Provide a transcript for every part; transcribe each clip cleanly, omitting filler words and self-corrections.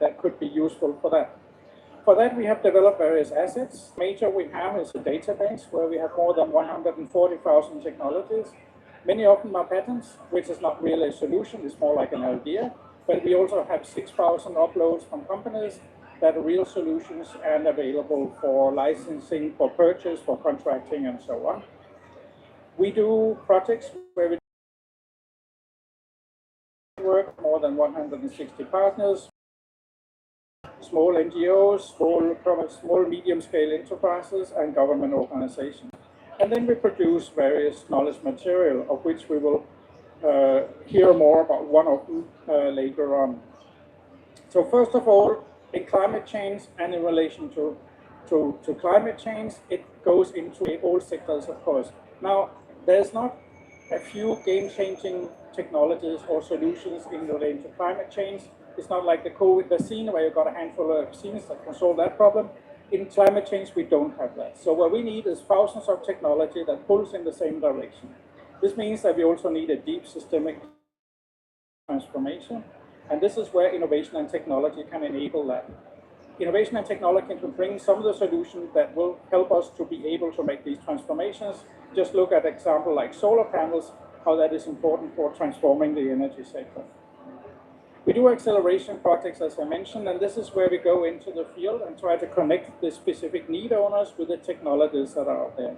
that could be useful for that. For that, we have developed various assets. Major we have is a database where we have more than 140,000 technologies. Many of them are patents, which is not really a solution, it's more like an idea. But we also have 6,000 uploads from companies that are real solutions and available for licensing, for purchase, for contracting, and so on. We do projects where we work with more than 160 partners, small NGOs, small medium-scale enterprises, and government organizations. And then we produce various knowledge material, of which we will hear more about one of them later on. So first of all, in climate change and in relation to climate change, it goes into all sectors, of course. Now, there's not a few game-changing technologies or solutions in relation to climate change. It's not like the COVID vaccine where you've got a handful of vaccines that can solve that problem. In climate change, we don't have that. So what we need is thousands of technology that pulls in the same direction. This means that we also need a deep systemic transformation. And this is where innovation and technology can enable that. Innovation and technology can bring some of the solutions that will help us to be able to make these transformations. Just look at example like solar panels, how that is important for transforming the energy sector. We do acceleration projects, as I mentioned, and this is where we go into the field and try to connect the specific need owners with the technologies that are out there.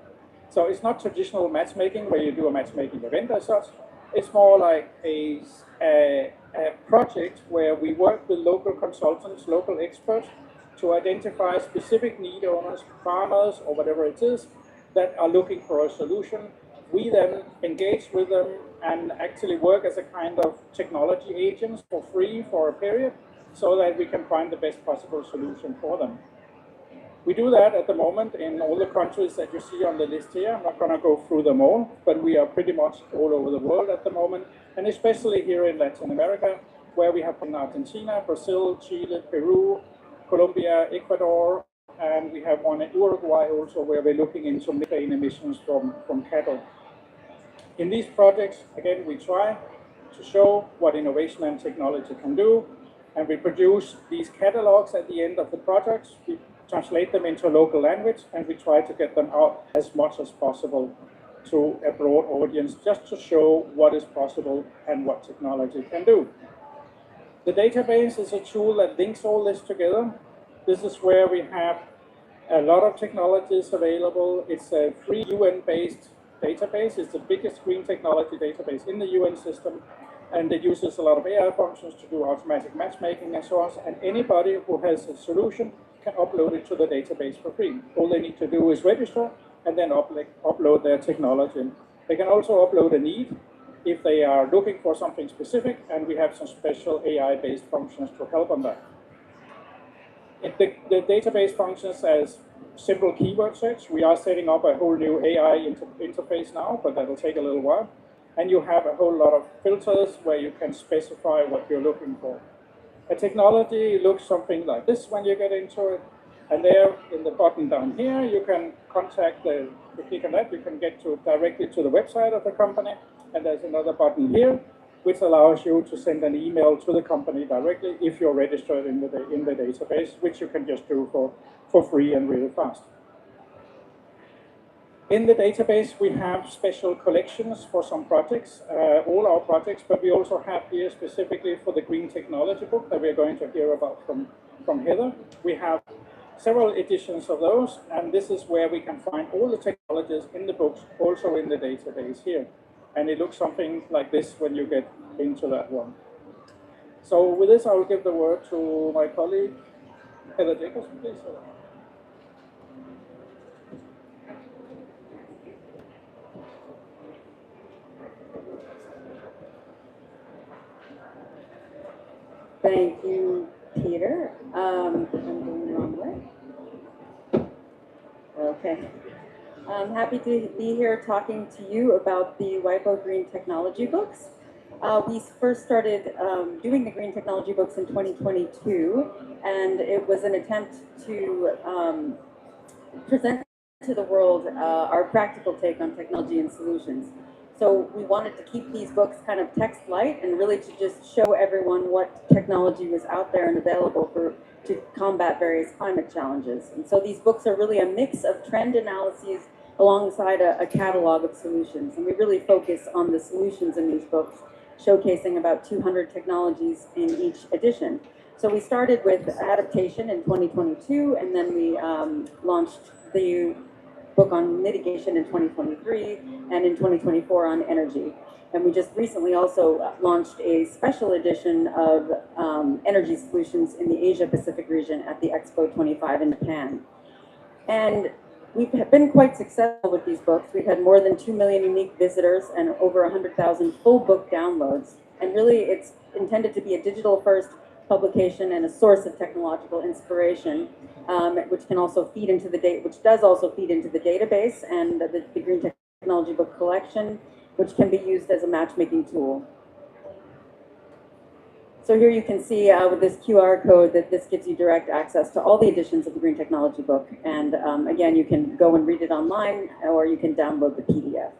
So it's not traditional matchmaking where you do a matchmaking event as such. It's more like a project where we work with local consultants, local experts, to identify specific need owners, farmers, or whatever it is, that are looking for a solution. We then engage with them and actually work as a kind of technology agents for free for a period so that we can find the best possible solution for them. We do that at the moment in all the countries that you see on the list here. I'm not going to go through them all, but we are pretty much all over the world at the moment, and especially here in Latin America, where we have in Argentina, Brazil, Chile, Peru, Colombia, Ecuador, and we have one in Uruguay also where we're looking into methane emissions from cattle. In these projects, again, we try to show what innovation and technology can do, and we produce these catalogs at the end of the projects. We translate them into local language, and we try to get them out as much as possible to a broad audience, just to show what is possible and what technology can do. The database is a tool that links all this together. This is where we have a lot of technologies available. It's a free UN-based database. It's the biggest green technology database in the UN system, and it uses a lot of AI functions to do automatic matchmaking and so on. And anybody who has a solution can upload it to the database for free. All they need to do is register and then upload their technology. They can also upload a need if they are looking for something specific, and we have some special AI-based functions to help on that. The database functions as simple keyword search. We are setting up a whole new AI interface now, but that will take a little while. And you have a whole lot of filters where you can specify what you're looking for. A technology looks something like this when you get into it. And there in the button down here, you can contact you click on that, you can get directly to the website of the company. And there's another button here, which allows you to send an email to the company directly if you're registered in the database, which you can just do for free and really fast. In the database, we have special collections for some projects, all our projects, but we also have here specifically for the Green Technology book that we're going to hear about from Heather. We have several editions of those, and this is where we can find all the technologies in the books, also in the database here. And it looks something like this when you get into that one. So with this, I will give the word to my colleague, Heather Jacobsen, please. Thank you, Peter. I'm going the wrong way. Okay. I'm happy to be here talking to you about the WIPO Green Technology books. We first started doing the Green Technology books in 2022, and it was an attempt to present to the world our practical take on technology and solutions. So we wanted to keep these books kind of text light and really to just show everyone what technology was out there and available to combat various climate challenges. And so these books are really a mix of trend analyses alongside a catalog of solutions. And we really focus on the solutions in these books, showcasing about 200 technologies in each edition. So we started with adaptation in 2022, and then we launched the book on mitigation in 2023, and in 2024 on energy. And we just recently also launched a special edition of energy solutions in the Asia Pacific region at the Expo 25 in Japan. And we've been quite successful with these books. We've had more than 2 million unique visitors and over 100,000 full book downloads. And really, it's intended to be a digital first publication and a source of technological inspiration, which can also feed into which does also feed into the database and the Green Technology Book Collection, which can be used as a matchmaking tool. So here you can see with this QR code that this gives you direct access to all the editions of the Green Technology Book. And again, you can go and read it online, or you can download the PDF.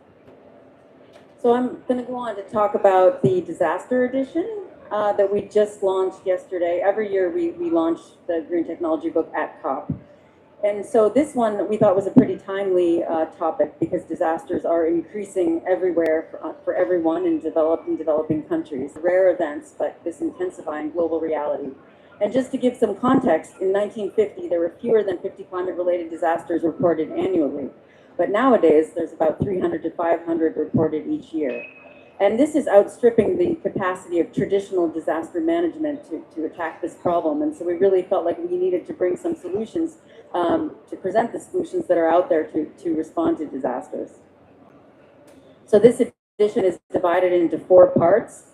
So I'm going to go on to talk about the disaster edition that we just launched yesterday. Every year we launch the Green Technology Book at COP. And so this one we thought was a pretty timely topic because disasters are increasing everywhere for everyone in developed and developing countries. Rare events, but this intensifying global reality. And just to give some context, in 1950 there were fewer than 50 climate-related disasters reported annually. But nowadays there's about 300 to 500 reported each year. And this is outstripping the capacity of traditional disaster management to attack this problem. And so we really felt like we needed to bring some solutions, to present the solutions that are out there to respond to disasters. So this edition is divided into 4 parts.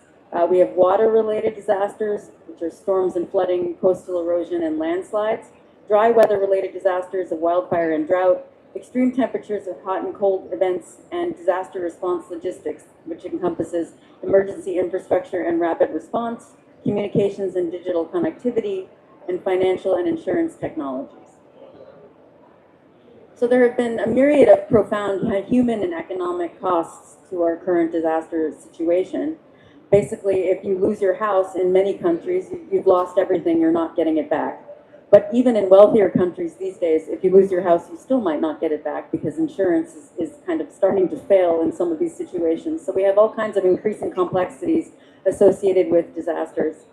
We have water-related disasters, which are storms and flooding, coastal erosion, and landslides. Dry weather-related disasters of wildfire and drought. Extreme temperatures of hot and cold events, and disaster response logistics, which encompasses emergency infrastructure and rapid response, communications and digital connectivity, and financial and insurance technologies. So there have been a myriad of profound human and economic costs to our current disaster situation. Basically, if you lose your house in many countries, you've lost everything, you're not getting it back. But even in wealthier countries these days, if you lose your house, you still might not get it back because insurance is kind of starting to fail in some of these situations. So we have all kinds of increasing complexities associated with disasters.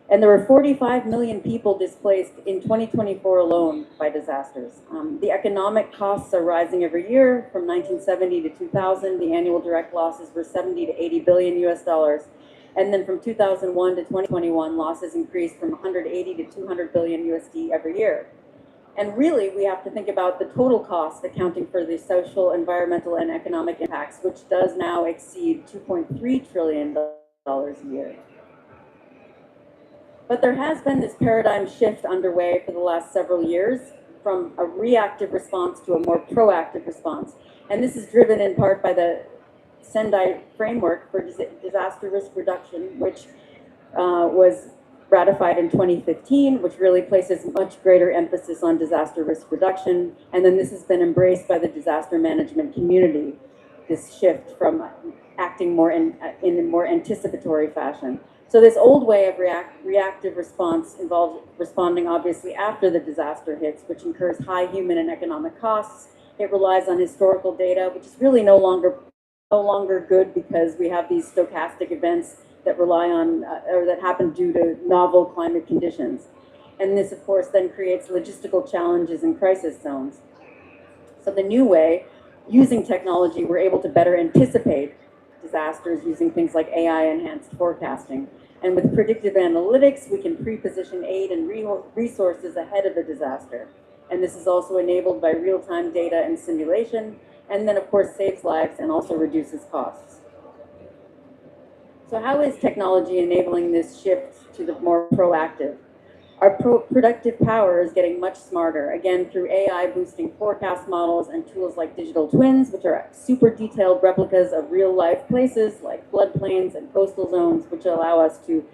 And there were 45 million people displaced in 2024 alone by disasters. The economic costs are rising every year. From 1970 to 2000, the annual direct losses were 70 to 80 billion US dollars. And then from 2001 to 2021, losses increased from 180 to 200 billion USD every year. And really, we have to think about the total cost accounting for the social, environmental, and economic impacts, which does now exceed $2.3 trillion a year. But there has been this paradigm shift underway for the last several years from a reactive response to a more proactive response. And this is driven in part by the Sendai framework for disaster risk reduction, which was ratified in 2015, which really places much greater emphasis on disaster risk reduction. And then this has been embraced by the disaster management community, this shift from acting more in a more anticipatory fashion. So this old way of reactive response involves responding obviously after the disaster hits, which incurs high human and economic costs. It relies on historical data, which is really no longer good because we have these stochastic events that rely on or that happen due to novel climate conditions. And this, of course, then creates logistical challenges in crisis zones. So the new way, using technology, we're able to better anticipate disasters using things like AI-enhanced forecasting. And with predictive analytics, we can pre-position aid and resources ahead of the disaster. And this is also enabled by real-time data and simulation, and then, of course, saves lives and also reduces costs. So how is technology enabling this shift to the more proactive? Our productive power is getting much smarter, again, through AI boosting forecast models and tools like digital twins, which are super detailed replicas of real-life places like floodplains and coastal zones, which allow us to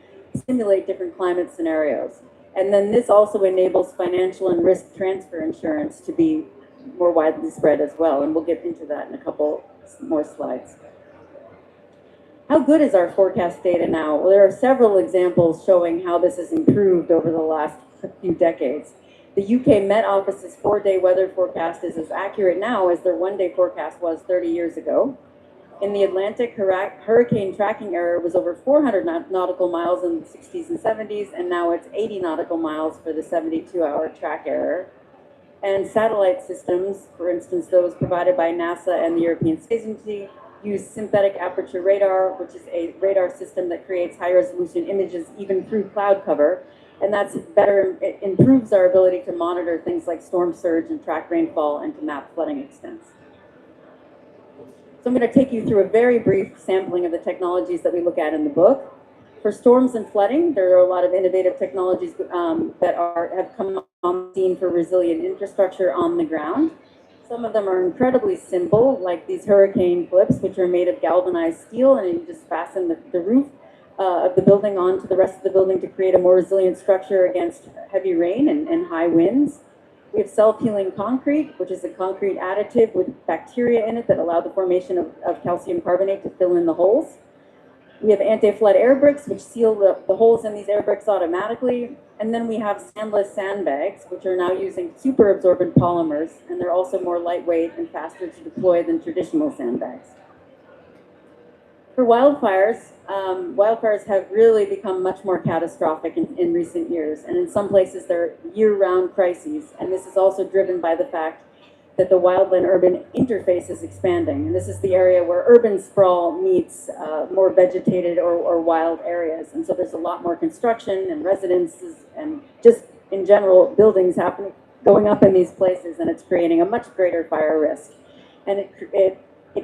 simulate different climate scenarios. And then this also enables financial and risk transfer insurance to be more widely spread as well, and we'll get into that in a couple more slides. How good is our forecast data now? Well, there are several examples showing how this has improved over the last few decades. The UK Met Office's 4-day weather forecast is as accurate now as their 1-day forecast was 30 years ago. In the Atlantic, hurricane tracking error was over 400 nautical miles in the 60s and 70s, and now it's 80 nautical miles for the 72-hour track error. And satellite systems, for instance, those provided by NASA and the European Space Agency, use synthetic aperture radar, which is a radar system that creates high-resolution images even through cloud cover. And that's better, it improves our ability to monitor things like storm surge and track rainfall and to map flooding extents. So I'm going to take you through a very brief sampling of the technologies that we look at in the book. For storms and flooding, there are a lot of innovative technologies that have come on the scene for resilient infrastructure on the ground. Some of them are incredibly simple, like these hurricane clips, which are made of galvanized steel, and you just fasten the roof of the building onto the rest of the building to create a more resilient structure against heavy rain and high winds. We have self-healing concrete, which is a concrete additive with bacteria in it that allow the formation of calcium carbonate to fill in the holes. We have anti-flood air bricks, which seal the holes in these air bricks automatically. And then we have sandless sandbags, which are now using super absorbent polymers, and they're also more lightweight and faster to deploy than traditional sandbags. For wildfires, wildfires have really become much more catastrophic in recent years, and in some places they're year-round crises, and this is also driven by the fact that the wildland-urban interface is expanding, and this is the area where urban sprawl meets more vegetated or wild areas, and so there's a lot more construction and residences and just in general buildings going up in these places, and it's creating a much greater fire risk. And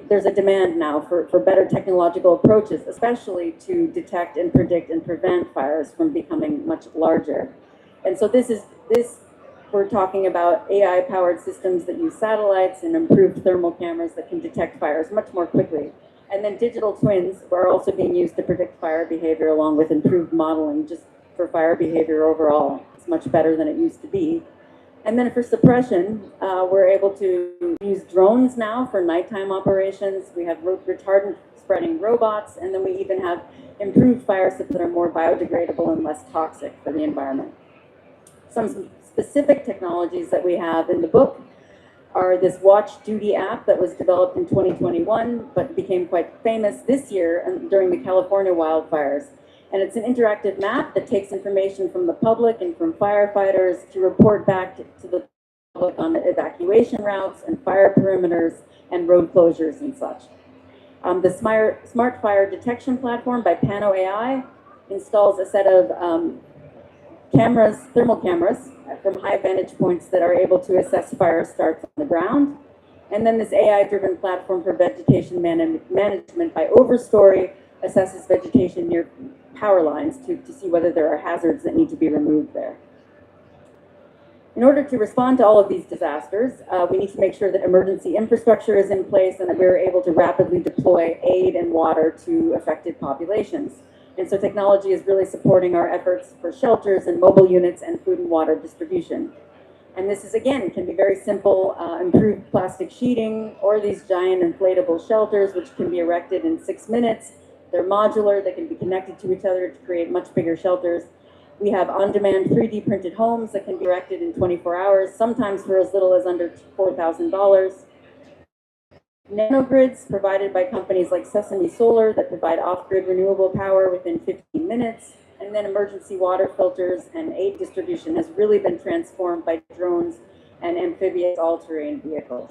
there's a demand now for better technological approaches, especially to detect and predict and prevent fires from becoming much larger. And so we're talking about AI-powered systems that use satellites and improved thermal cameras that can detect fires much more quickly. And then digital twins are also being used to predict fire behavior along with improved modeling just for fire behavior overall. It's much better than it used to be. And then for suppression, we're able to use drones now for nighttime operations. We have retardant spreading robots, and then we even have improved fire sets that are more biodegradable and less toxic for the environment. Some specific technologies that we have in the book are this Watch Duty app that was developed in 2021, but became quite famous this year during the California wildfires. And it's an interactive map that takes information from the public and from firefighters to report back to the public on evacuation routes and fire perimeters and road closures and such. The Smart Fire Detection Platform by Pano AI installs a set of thermal cameras from high vantage points that are able to assess fire starts on the ground. And then this AI-driven platform for vegetation management by Overstory assesses vegetation near power lines to see whether there are hazards that need to be removed there. In order to respond to all of these disasters, we need to make sure that emergency infrastructure is in place and that we're able to rapidly deploy aid and water to affected populations. And so technology is really supporting our efforts for shelters and mobile units and food and water distribution. And this is, again, can be very simple, improved plastic sheeting or these giant inflatable shelters, which can be erected in 6 minutes. They're modular, they can be connected to each other to create much bigger shelters. We have on-demand 3D printed homes that can be erected in 24 hours, sometimes for as little as under $4,000. Nanogrids provided by companies like Sesame Solar that provide off-grid renewable power within 15 minutes. And then emergency water filters and aid distribution has really been transformed by drones and amphibious all-terrain vehicles.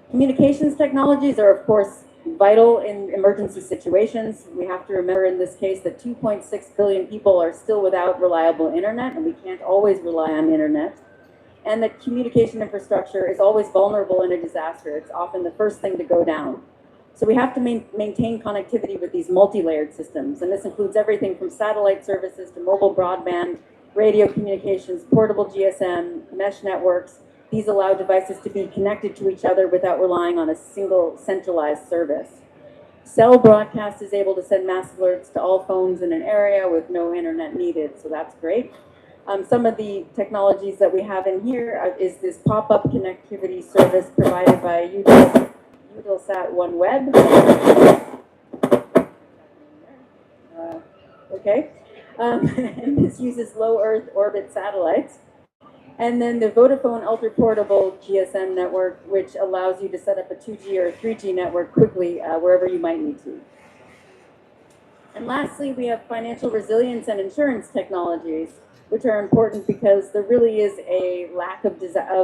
Communications technologies are, of course, vital in emergency situations. We have to remember in this case that 2.6 billion people are still without reliable internet, and we can't always rely on internet. And that communication infrastructure is always vulnerable in a disaster. It's often the first thing to go down. So we have to maintain connectivity with these multi-layered systems, and this includes everything from satellite services to mobile broadband, radio communications, portable GSM, mesh networks. These allow devices to be connected to each other without relying on a single centralized service. Cell broadcast is able to send mass alerts to all phones in an area with no internet needed, so that's great. Some of the technologies that we have in here is this pop-up connectivity service provided by Eutelsat OneWeb. okay? And this uses low Earth orbit satellites. And then the Vodafone Ultra Portable GSM network, which allows you to set up a 2G or 3G network quickly wherever you might need to. And lastly, we have financial resilience and insurance technologies, which are important because there really is a lack of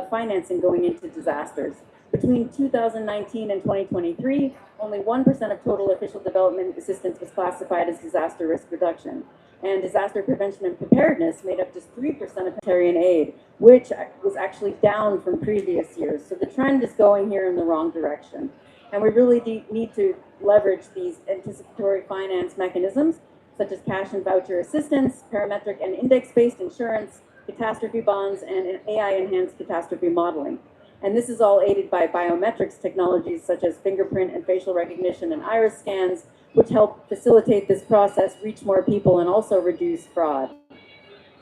financing going into disasters. Between 2019 and 2023, only 1% of total official development assistance was classified as disaster risk reduction. And disaster prevention and preparedness made up just 3% of humanitarian aid, which was actually down from previous years. So the trend is going here in the wrong direction. And we really need to leverage these anticipatory finance mechanisms, such as cash and voucher assistance, parametric and index-based insurance, catastrophe bonds, and AI-enhanced catastrophe modeling. And this is all aided by biometrics technologies such as fingerprint and facial recognition and iris scans, which help facilitate this process, reach more people, and also reduce fraud.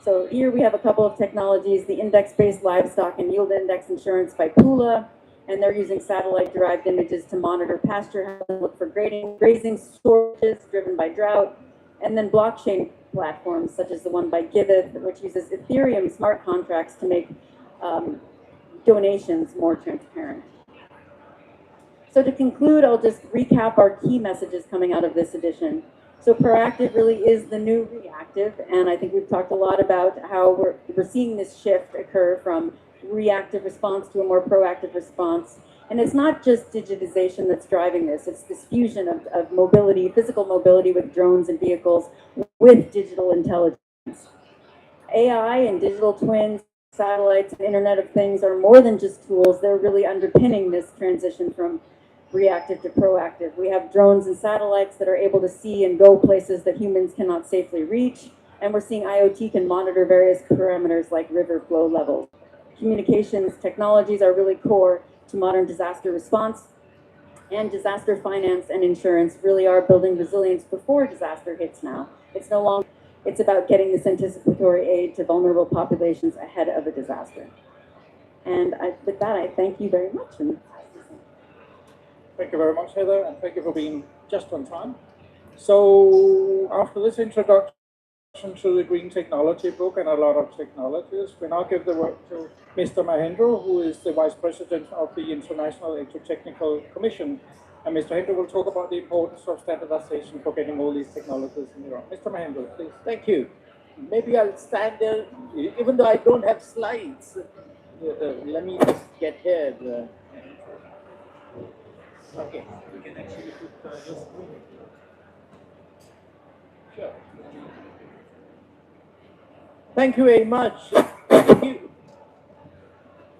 So here we have a couple of technologies, the index-based livestock and yield index insurance by Pula, and they're using satellite-derived images to monitor pasture health and look for grazing shortages driven by drought, and then blockchain platforms such as the one by Giveth, which uses Ethereum smart contracts to make donations more transparent. So to conclude, I'll just recap our key messages coming out of this edition. So proactive really is the new reactive, and I think we've talked a lot about how we're seeing this shift occur from reactive response to a more proactive response. And it's not just digitization that's driving this, it's this fusion of mobility, physical mobility with drones and vehicles with digital intelligence. AI and digital twins, satellites, and Internet of Things are more than just tools, they're really underpinning this transition from reactive to proactive. We have drones and satellites that are able to see and go places that humans cannot safely reach, and we're seeing IoT can monitor various parameters like river flow levels. Communications technologies are really core to modern disaster response, and disaster finance and insurance really are building resilience before disaster hits now. It's no longer, it's about getting this anticipatory aid to vulnerable populations ahead of a disaster. And with that, I thank you very much. Thank you very much, Heather, and thank you for being just on time. So after this introduction to the Green Technology Book and a lot of technologies, we now give the word to Mr. Mahendra, who is the Vice President of the International Electrotechnical Commission. And Mr. Mahendra will talk about the importance of standardization for getting all these technologies in Europe. Mr. Mahendra, please. Thank you. Maybe I'll stand there, even though I don't have slides. Let me just get here. Okay. You can actually put your screen. Sure. Thank you very much.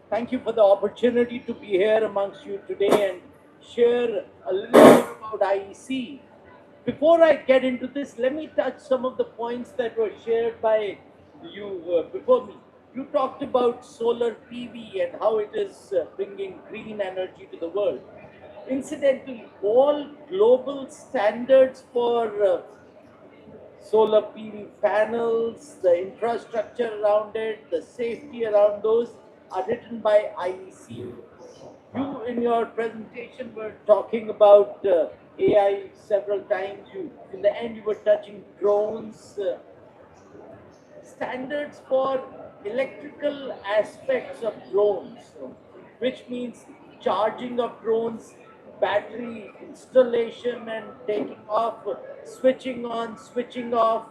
Thank you for the opportunity to be here amongst you today and share a little bit about IEC. Before I get into this, let me touch some of the points that were shared by you before me. You talked about solar PV and how it is bringing green energy to the world. Incidentally, all global standards for solar PV panels, the infrastructure around it, the safety around those are written by IEC. You, in your presentation, were talking about AI several times. In the end, you were touching drones. Standards for electrical aspects of drones, which means charging of drones, battery installation and taking off, switching on, switching off,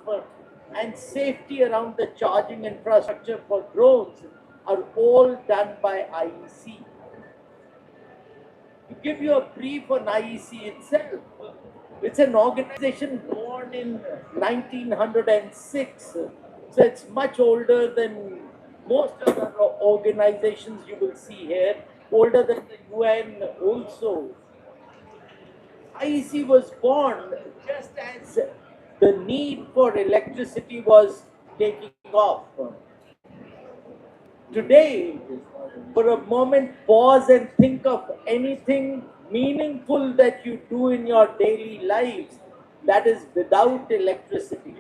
and safety around the charging infrastructure for drones are all done by IEC. To give you a brief on IEC itself, it's an organization born in 1906, so it's much older than most other organizations you will see here, older than the UN also. IEC was born just as the need for electricity was taking off. Today, for a moment, pause and think of anything meaningful that you do in your daily lives that is without electricity.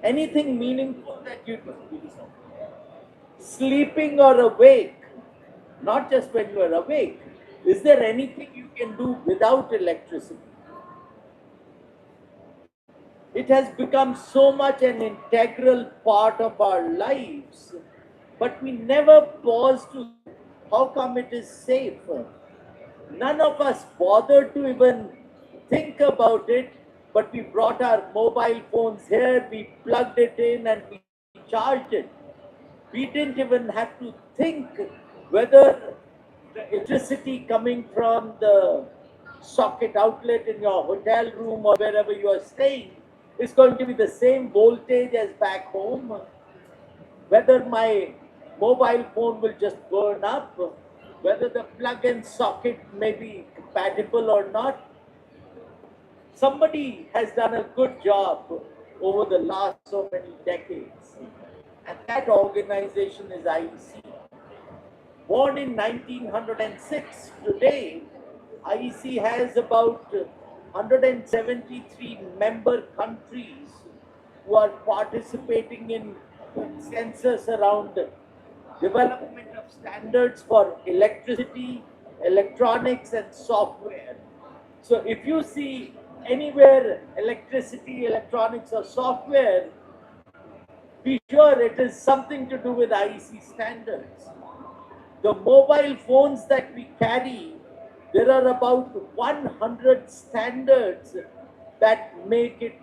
Anything meaningful that you do, sleeping or awake, not just when you are awake. Is there anything you can do without electricity? It has become so much an integral part of our lives, but we never pause to how come it is safe. None of us bothered to even think about it, but we brought our mobile phones here, we plugged it in, and we charged it. We didn't even have to think whether the electricity coming from the socket outlet in your hotel room or wherever you are staying is going to be the same voltage as back home, whether my mobile phone will just burn up, whether the plug and socket may be compatible or not. Somebody has done a good job over the last so many decades, and that organization is IEC. Born in 1906, today IEC has about 173 member countries who are participating in consensus around development of standards for electricity, electronics, and software. So if you see anywhere electricity, electronics, or software, be sure it is something to do with IEC standards. The mobile phones that we carry, there are about 100 standards that make it